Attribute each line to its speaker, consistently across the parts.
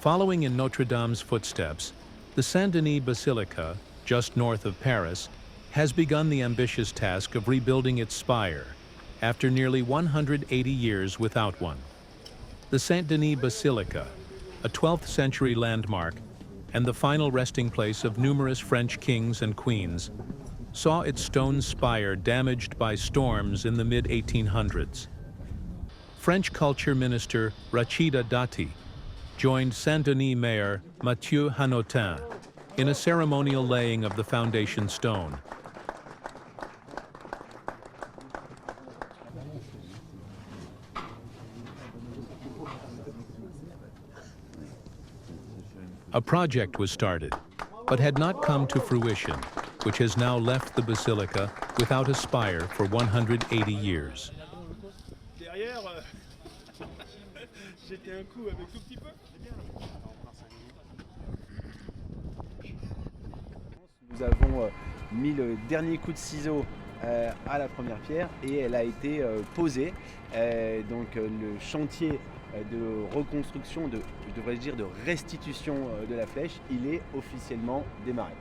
Speaker 1: Following in Notre-Dame's footsteps, the Saint-Denis Basilica, just north of Paris, has begun the ambitious task of rebuilding its spire after nearly 180 years without one. The Saint-Denis Basilica, a 12th century landmark and the final resting place of numerous French kings and queens, saw its stone spire damaged by storms in the mid-1800s. French culture minister Rachida Dati joined Saint-Denis mayor Mathieu Hanotin in a ceremonial laying of the foundation stone. A project was started, but had not come to fruition, which has now left the basilica without a spire for 180 years.
Speaker 2: Nous avons mis le dernier coup de ciseau à la première pierre et elle a été posée. Donc le chantier de reconstruction, je devrais dire de restitution de la flèche, il est officiellement démarré.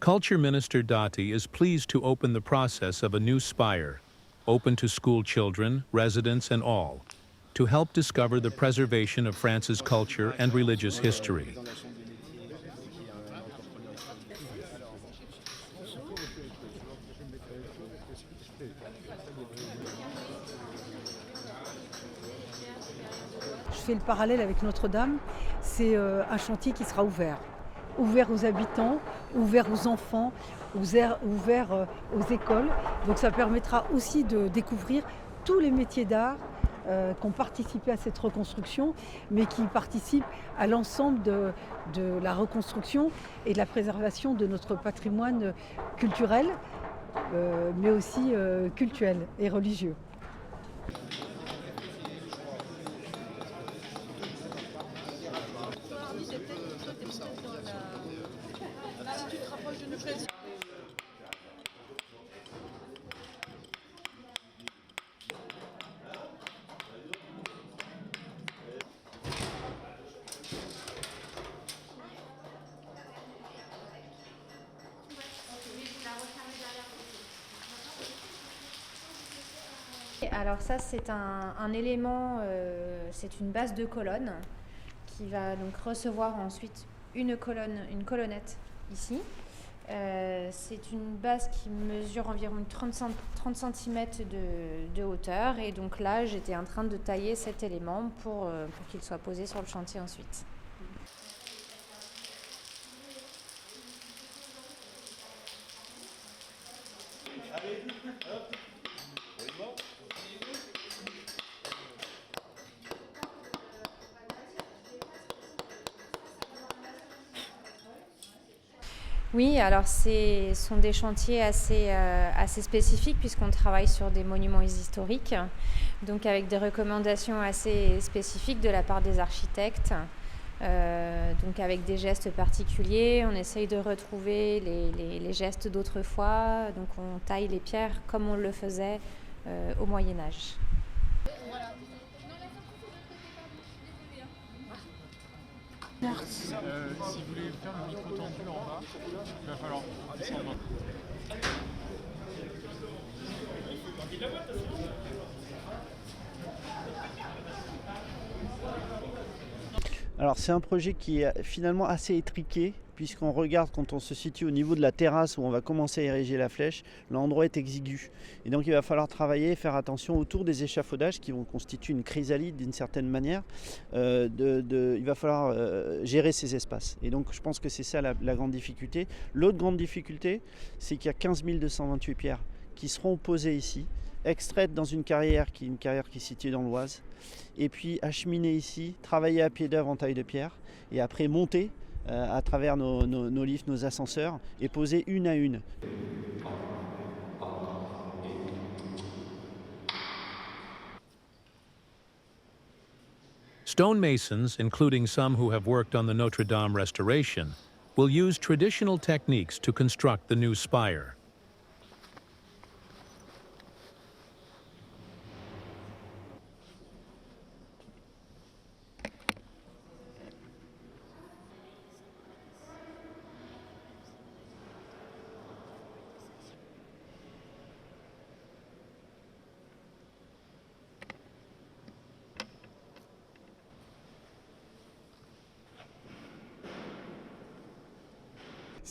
Speaker 1: Culture Minister Dati is pleased to open the process of a new spire, open to school children, residents and all, to help discover the preservation of France's culture and religious history.
Speaker 3: Je fais le parallèle avec Notre-Dame, c'est un chantier qui sera ouvert. Ouvert aux habitants, ouvert aux enfants, ouvert aux écoles. Donc ça permettra aussi de découvrir tous les métiers d'art qui ont participé à cette reconstruction, mais qui participent à l'ensemble de la reconstruction et de la préservation de notre patrimoine culturel, mais aussi cultuel et religieux.
Speaker 4: Alors ça c'est un élément, c'est une base de colonne qui va donc recevoir ensuite une colonnette ici. C'est une base qui mesure environ 30 cm de hauteur et donc là j'étais en train de tailler cet élément pour qu'il soit posé sur le chantier ensuite. Oui, alors ce sont des chantiers assez spécifiques puisqu'on travaille sur des monuments historiques, donc avec des recommandations assez spécifiques de la part des architectes, donc avec des gestes particuliers. On essaye de retrouver les gestes d'autrefois, donc on taille les pierres comme on le faisait au Moyen-Âge.
Speaker 5: Si vous voulez faire le micro tendu en bas, il va falloir descendre.
Speaker 2: Alors c'est un projet qui est finalement assez étriqué, puisqu'on regarde quand on se situe au niveau de la terrasse où on va commencer à ériger la flèche, l'endroit est exigu. Et donc il va falloir travailler et faire attention autour des échafaudages qui vont constituer une chrysalide d'une certaine manière. Il va falloir gérer ces espaces. Et donc je pense que c'est ça la grande difficulté. L'autre grande difficulté, c'est qu'il y a 15 228 pierres qui seront posées ici, extraites dans une carrière qui est située dans l'Oise, et puis acheminées ici, travailler à pied d'œuvre en taille de pierre, et après monter à travers nos lifts, nos ascenseurs, et poser une à une.
Speaker 1: Stonemasons, including some who have worked on the Notre-Dame restoration, will use traditional techniques to construct the new spire.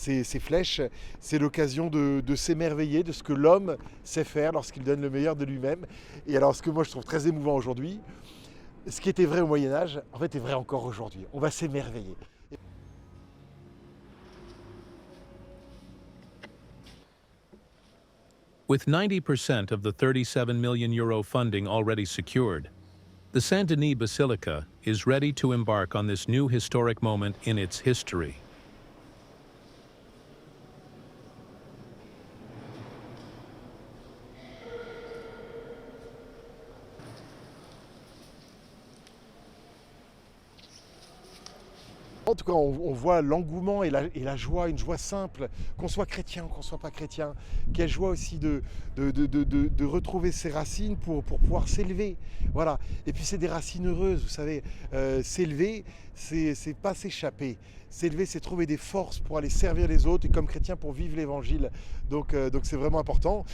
Speaker 6: ces flèches, c'est l'occasion de s'émerveiller de ce que l'homme sait faire lorsqu'il donne le meilleur de lui-même. Et alors ce que moi je trouve très émouvant aujourd'hui, ce qui était vrai au Moyen-Âge, en fait est vrai encore aujourd'hui. On va s'émerveiller.
Speaker 1: With 90% of the €37 million funding already secured, the Saint-Denis Basilica is ready to embark on this new historic moment in its history.
Speaker 6: En tout cas, on voit l'engouement et la joie, une joie simple, qu'on soit chrétien, qu'on ne soit pas chrétien. Quelle joie aussi de retrouver ses racines pour pouvoir s'élever. Voilà. Et puis c'est des racines heureuses, vous savez. S'élever, c'est pas s'échapper. S'élever, c'est trouver des forces pour aller servir les autres et comme chrétien pour vivre l'évangile. Donc c'est vraiment important.